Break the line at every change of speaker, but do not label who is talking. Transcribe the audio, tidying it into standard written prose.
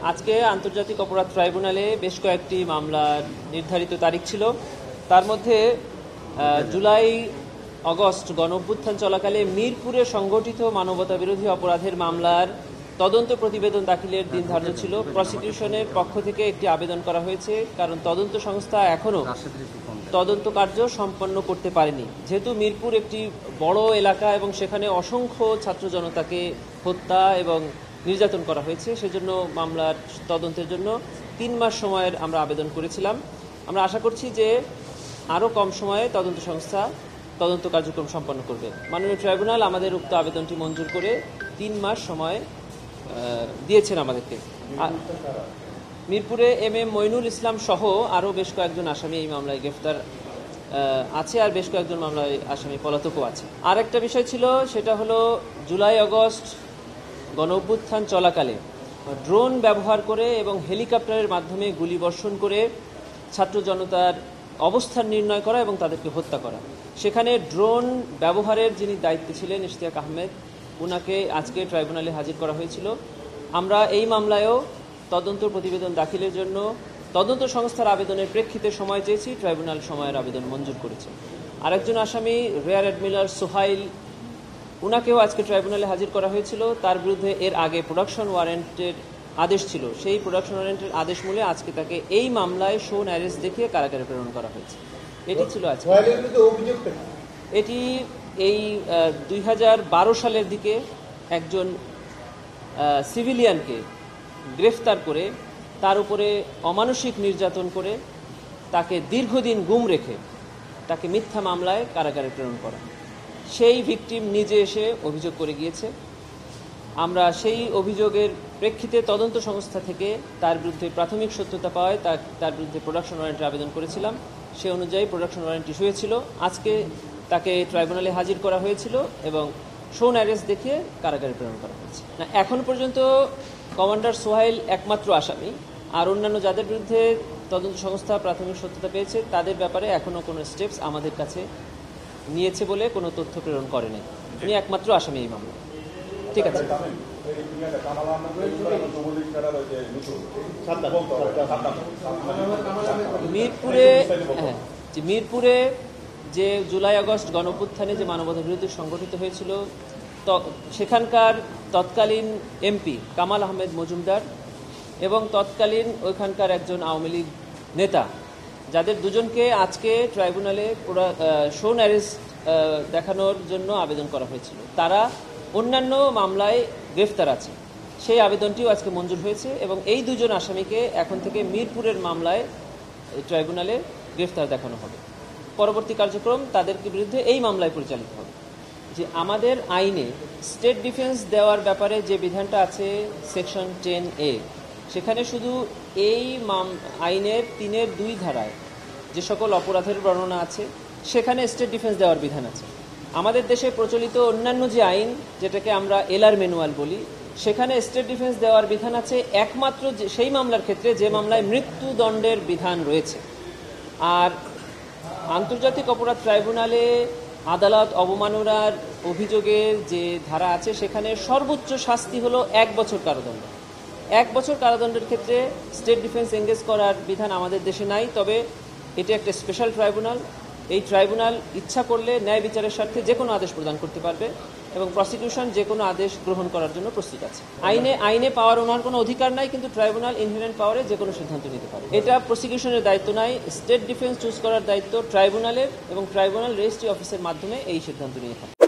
আজকে আন্তর্জাতিক অপরাধ ট্রাইব্যুনালে বেশ কয়েকটি মামলার নির্ধারিত তারিখ ছিল। তার মধ্যে জুলাই আগস্ট গণঅভ্যুত্থান চলাকালে মিরপুরে সংঘটিত মানবতাবিরোধী অপরাধের মামলার তদন্ত প্রতিবেদন দাখিলের দিন ধার্য ছিল। প্রসিকিউশনের পক্ষ থেকে একটি আবেদন করা হয়েছে, কারণ তদন্ত সংস্থা এখনও তদন্ত কার্য সম্পন্ন করতে পারেনি। যেহেতু মিরপুর একটি বড় এলাকা এবং সেখানে অসংখ্য ছাত্র জনতাকে হত্যা এবং নির্যাতন করা হয়েছে, সেজন্য মামলার তদন্তের জন্য 3 মাস সময়ের আমরা আবেদন করেছিলাম। আমরা আশা করছি যে আরও কম সময়ে তদন্ত সংস্থা তদন্ত কার্যক্রম সম্পন্ন করবে। মাননীয় ট্রাইব্যুনাল আমাদের উক্ত আবেদনটি মঞ্জুর করে 3 মাস সময় দিয়েছেন আমাদেরকে। মিরপুরে MM মইনুল ইসলাম সহ আরও বেশ কয়েকজন আসামি এই মামলায় গ্রেফতার আছে, আর বেশ কয়েকজন মামলায় আসামি পলাতকও আছে। আর একটা বিষয় ছিল, সেটা হলো জুলাই আগস্ট গণঅভ্যুত্থান চলাকালে ড্রোন ব্যবহার করে এবং হেলিকপ্টারের মাধ্যমে গুলিবর্ষণ করে ছাত্র জনতার অবস্থান নির্ণয় করা এবং তাদেরকে হত্যা করা। সেখানে ড্রোন ব্যবহারের যিনি দায়িত্বে ছিলেন ইশতিয়াক আহমেদ, ওনাকে আজকে ট্রাইব্যুনালে হাজির করা হয়েছিল। আমরা এই মামলায়ও তদন্ত প্রতিবেদন দাখিলের জন্য তদন্ত সংস্থার আবেদনের প্রেক্ষিতে সময় চেয়েছি, ট্রাইব্যুনাল সময়ের আবেদন মঞ্জুর করেছে। আরেকজন আসামি রিয়ার অ্যাডমিরাল সোহাইল, ওনাকেও আজকে ট্রাইব্যুনালে হাজির করা হয়েছিল। তার বিরুদ্ধে এর আগে প্রোডাকশন ওয়ারেন্টের আদেশ ছিল, সেই প্রোডাকশন ওয়ারেন্টের আদেশ মূলে আজকে তাকে এই মামলায় শোন অ্যারেস্ট দেখিয়ে কারাগারে প্রেরণ করা হয়েছে। এটি ছিল আজকে। এটি এই 2012 সালের দিকে একজন সিভিলিয়ানকে গ্রেফতার করে তার উপরে অমানসিক নির্যাতন করে তাকে দীর্ঘদিন গুম রেখে তাকে মিথ্যা মামলায় কারাগারে প্রেরণ করা। সেই ভিকটিম নিজে এসে অভিযোগ করে গিয়েছে। আমরা সেই অভিযোগের প্রেক্ষিতে তদন্ত সংস্থা থেকে তার বিরুদ্ধে প্রাথমিক সত্যতা পাওয়ায় তার বিরুদ্ধে প্রোডাকশন ওয়ারেন্টের আবেদন করেছিলাম। সে অনুযায়ী প্রোডাকশন ওয়ারেন্ট ইস্যু হয়েছিল। আজকে তাকে ট্রাইব্যুনালে হাজির করা হয়েছিল এবং শোন অ্যারেস্ট দেখিয়ে কারাগারে প্রেরণ করা হয়েছে। না, এখন পর্যন্ত কমান্ডার সোহাইল একমাত্র আসামি, আর অন্যান্য যাদের বিরুদ্ধে তদন্ত সংস্থা প্রাথমিক সত্যতা পেয়েছে তাদের ব্যাপারে এখনও কোনো স্টেপস আমাদের কাছে নিয়েছে বলে কোনো তথ্য প্রেরণ করেনি। উনি একমাত্র আসামি এই মামলা। ঠিক আছে। মিরপুরে যে জুলাই আগস্ট গণঅভ্যুত্থানে যে মানবতা বিরোধী সংগঠিত হয়েছিল, সেখানকার তৎকালীন MP কামাল আহমেদ মজুমদার এবং তৎকালীন ওইখানকার একজন আওয়ামী লীগ নেতা, যাদের দুজনকে আজকে ট্রাইব্যুনালে শোন অ্যারেস্ট দেখানোর জন্য আবেদন করা হয়েছিল, তারা অন্যান্য মামলায় গ্রেফতার আছে। সেই আবেদনটিও আজকে মঞ্জুর হয়েছে এবং এই দুজন আসামিকে এখন থেকে মিরপুরের মামলায় ট্রাইব্যুনালে গ্রেফতার দেখানো হবে। পরবর্তী কার্যক্রম তাদের বিরুদ্ধে এই মামলায় পরিচালিত হবে। যে আমাদের আইনে স্টেট ডিফেন্স দেওয়ার ব্যাপারে যে বিধানটা আছে সেকশন 10A, সেখানে শুধু এই আইনের 3-2 ধারায় যে সকল অপরাধের বর্ণনা আছে সেখানে স্টেট ডিফেন্স দেওয়ার বিধান আছে। আমাদের দেশে প্রচলিত অন্যান্য যে আইন, যেটাকে আমরা এলআর ম্যানুয়াল বলি, সেখানে স্টেট ডিফেন্স দেওয়ার বিধান আছে একমাত্র সেই মামলার ক্ষেত্রে যে মামলায় মৃত্যুদণ্ডের বিধান রয়েছে। আর আন্তর্জাতিক অপরাধ ট্রাইব্যুনালে আদালত অবমাননার অভিযোগের যে ধারা আছে সেখানে সর্বোচ্চ শাস্তি হলো 1 বছর কারাদণ্ড। 1 বছর কারাদণ্ডের ক্ষেত্রে স্টেট ডিফেন্স এঙ্গেজ করার বিধান আমাদের দেশে নাই। তবে এটি একটা স্পেশাল ট্রাইব্যুনাল। এই ট্রাইব্যুনাল ইচ্ছা করলে ন্যায় বিচারের স্বার্থে যে কোনো আদেশ প্রদান করতে পারবে এবং প্রসিকিউশন যে কোনো আদেশ গ্রহণ করার জন্য প্রস্তুত আছে। আইনে পাওয়ার ওনার কোনো অধিকার নাই, কিন্তু ট্রাইব্যুনাল ইনহেরেন্ট পাওয়ারে যে কোনো সিদ্ধান্ত নিতে পারে। এটা প্রসিকিউশনের দায়িত্ব নাই, স্টেট ডিফেন্স চুজ করার দায়িত্ব ট্রাইব্যুনালের এবং ট্রাইব্যুনাল রেজিস্ট্রি অফিসের মাধ্যমে এই সিদ্ধান্ত নিয়ে থাকে।